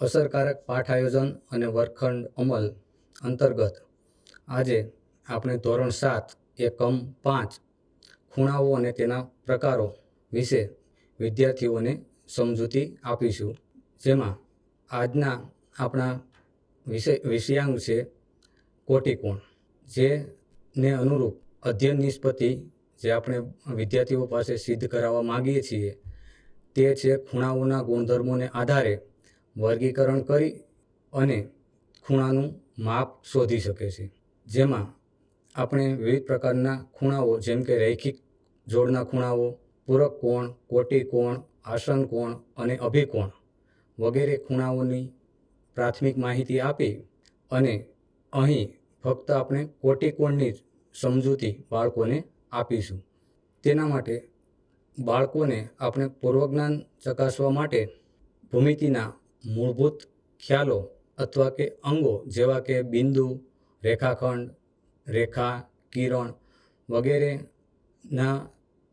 અસરકારક પાઠ આયોજન અને વર્ગખંડ અમલ અંતર્ગત આજે આપણે ધોરણ 7 એકમ 5 ખૂણાઓ અને તેના પ્રકારો વિશે વિદ્યાર્થીઓને સમજૂતી આપીશું, જેમાં આજના આપણા વિષયાંક છે કોટિકોણ, જેને અનુરૂપ અધ્યયન નિષ્પત્તિ જે આપણે વિદ્યાર્થીઓ પાસે સિદ્ધ કરાવવા માગીએ છીએ તે છે ખૂણાઓના ગુણધર્મોને આધારે વર્ગીકરણ કરી અને ખૂણાનું માપ શોધી શકે છે, જેમાં આપણે વિવિધ પ્રકારના ખૂણાઓ જેમ કે રૈખિક જોડના ખૂણાઓ, પૂરક કોણ, કોટિકોણ, આસન કોણ અને અભિકોણ વગેરે ખૂણાઓની પ્રાથમિક માહિતી આપી અને અહીં ફક્ત આપણે કોટિકોણની જ સમજૂતી બાળકોને આપીશું. તેના માટે બાળકોને આપણે પૂર્વજ્ઞાન ચકાસવા માટે ભૂમિતિના મૂળભૂત ખ્યાલો અથવા કે અંગો જેવા કે બિંદુ, રેખાખંડ, રેખા, કિરણ વગેરેના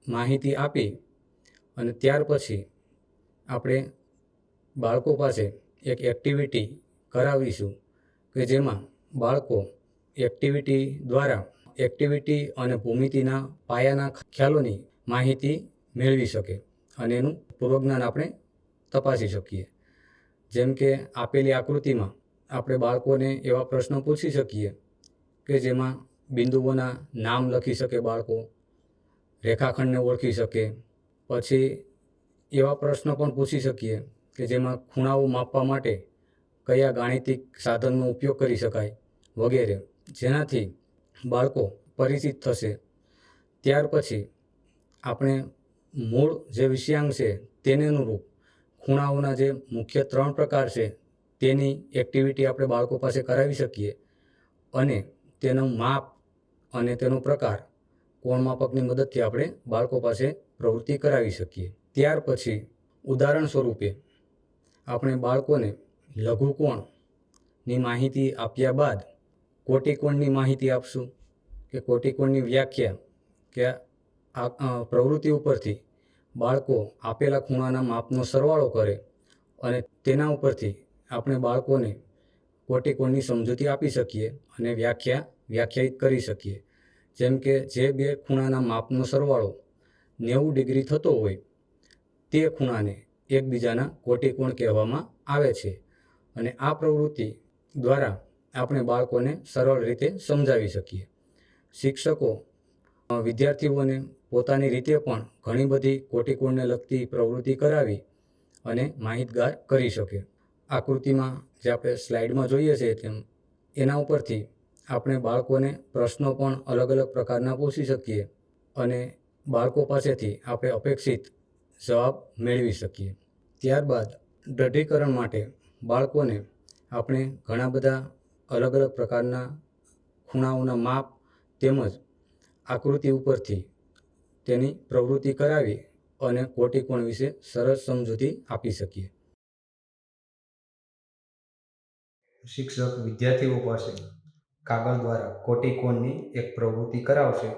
માહિતી આપી અને ત્યાર પછી આપણે બાળકો પાસે એક એક્ટિવિટી કરાવીશું કે જેમાં બાળકો એક્ટિવિટી દ્વારા એક્ટિવિટી અને ભૂમિતિના પાયાના ખ્યાલોની માહિતી મેળવી શકે અને એનું પૂર્વજ્ઞાન આપણે તપાસી શકીએ. જેમ કે આપેલી આકૃતિમાં આપણે બાળકોને એવા પ્રશ્નો પૂછી શકીએ કે જેમાં બિંદુઓના નામ લખી શકે, બાળકો રેખાખંડને ઓળખી શકે. પછી એવા પ્રશ્નો પણ પૂછી શકીએ કે જેમાં ખૂણાઓ માપવા માટે કયા ગાણિતિક સાધનનો ઉપયોગ કરી શકાય વગેરે, જેનાથી બાળકો પરિચિત થશે. ત્યાર પછી આપણે મૂળ જે વિષયાંક છે તેને અનુરૂપ ખૂણાઓના જે મુખ્ય 3 પ્રકાર છે તેની એક્ટિવિટી આપણે બાળકો પાસે કરાવી શકીએ અને તેનું માપ અને તેનો પ્રકાર કોણ માપકની મદદથી આપણે બાળકો પાસે પ્રવૃત્તિ કરાવી શકીએ. ત્યાર પછી ઉદાહરણ સ્વરૂપે આપણે બાળકોને લઘુકોણની માહિતી આપ્યા બાદ કોટિકોણની માહિતી આપશું કે કોટિકોણની વ્યાખ્યા કે આ પ્રવૃત્તિ ઉપરથી બાળકો આપેલા ખૂણાના માપનો સરવાળો કરે અને તેના ઉપરથી આપણે બાળકોને કોટિકોણની સમજૂતી આપી શકીએ અને વ્યાખ્યાયિત કરી શકીએ. જેમ કે જે બે ખૂણાના માપનો સરવાળો 90 ડિગ્રી થતો હોય તે ખૂણાને એકબીજાના કોટિકોણ કહેવામાં આવે છે અને આ પ્રવૃત્તિ દ્વારા આપણે બાળકોને સરળ રીતે સમજાવી શકીએ. શિક્ષકો વિદ્યાર્થીઓને પોતાની રીતે પણ ઘણી બધી કોટિકોણને લગતી પ્રવૃત્તિ કરાવી અને માહિતગાર કરી શકે. આકૃતિમાં જે આપણે સ્લાઇડમાં જોઈએ છીએ તેમ એના ઉપરથી આપણે બાળકોને પ્રશ્નો પણ અલગ અલગ પ્રકારના પૂછી શકીએ અને બાળકો પાસેથી આપણે અપેક્ષિત જવાબ મેળવી શકીએ. ત્યારબાદ દઢીકરણ માટે બાળકોને આપણે ઘણા બધા અલગ અલગ પ્રકારના ખૂણાઓના માપ તેમજ આકૃતિ ઉપરથી તેની પ્રવૃત્તિ કરાવી અને કોટિકોણ વિશે સરસ સમજૂતી આપી શકીએ. શિક્ષક વિદ્યાર્થીઓ પાસે કાગળ દ્વારા કોટિકોણની એક પ્રવૃત્તિ કરાવશે,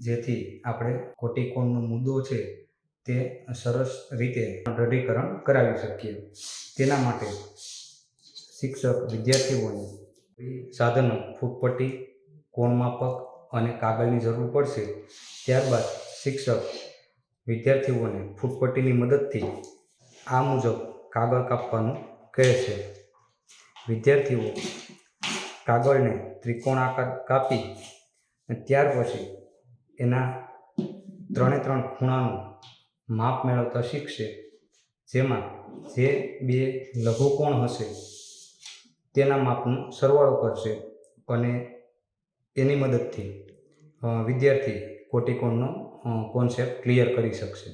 જેથી આપણે કોટિકોણનો મુદ્દો છે તે સરસ રીતે દઢીકરણ કરાવી શકીએ. તેના માટે શિક્ષક વિદ્યાર્થીઓને સાધનો ફૂટપટ્ટી, કોણ માપક અને કાગળની જરૂર પડશે. ત્યારબાદ શિક્ષક વિદ્યાર્થીઓને ફૂટપટ્ટીની મદદથી આ મુજબ કાગળ કાપવાનું કહેશે. વિદ્યાર્થીઓ કાગળને ત્રિકોણાકાર કાપી ત્યાર પછી એના 3 ખૂણાનું માપ મેળવતા શીખશે, જેમાં જે બે લઘુકોણ હશે તેના માપનો સરવાળો કરશે અને એની મદદથી વિદ્યાર્થી કોટિકોણનો કોન્સેપ્ટ ક્લિયર કરી શકશે.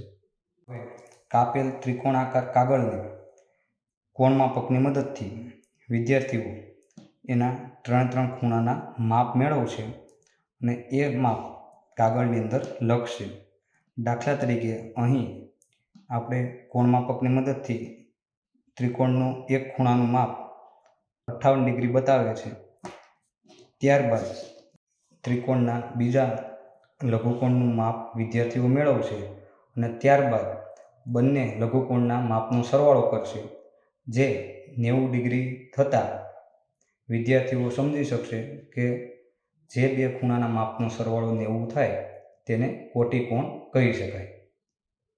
કાપેલ ત્રિકોણાકાર કાગળને કોણ માપકની મદદથી વિદ્યાર્થીઓ એના 3 ખૂણાના માપ મેળવશે અને એ માપ કાગળની અંદર લખશે. દાખલા તરીકે અહીં આપણે કોણ માપકની મદદથી ત્રિકોણનું એક ખૂણાનું માપ 58 ડિગ્રી બતાવે છે. ત્યારબાદ ત્રિકોણના બીજા લઘુકોણનું માપ વિદ્યાર્થીઓ મેળવશે અને ત્યારબાદ બંને લઘુકોણના માપનો સરવાળો કરશે, જે 90 ડિગ્રી થતાં વિદ્યાર્થીઓ સમજી શકશે કે જે બે ખૂણાના માપનો સરવાળો 90 થાય તેને કોટિકોણ કહી શકાય.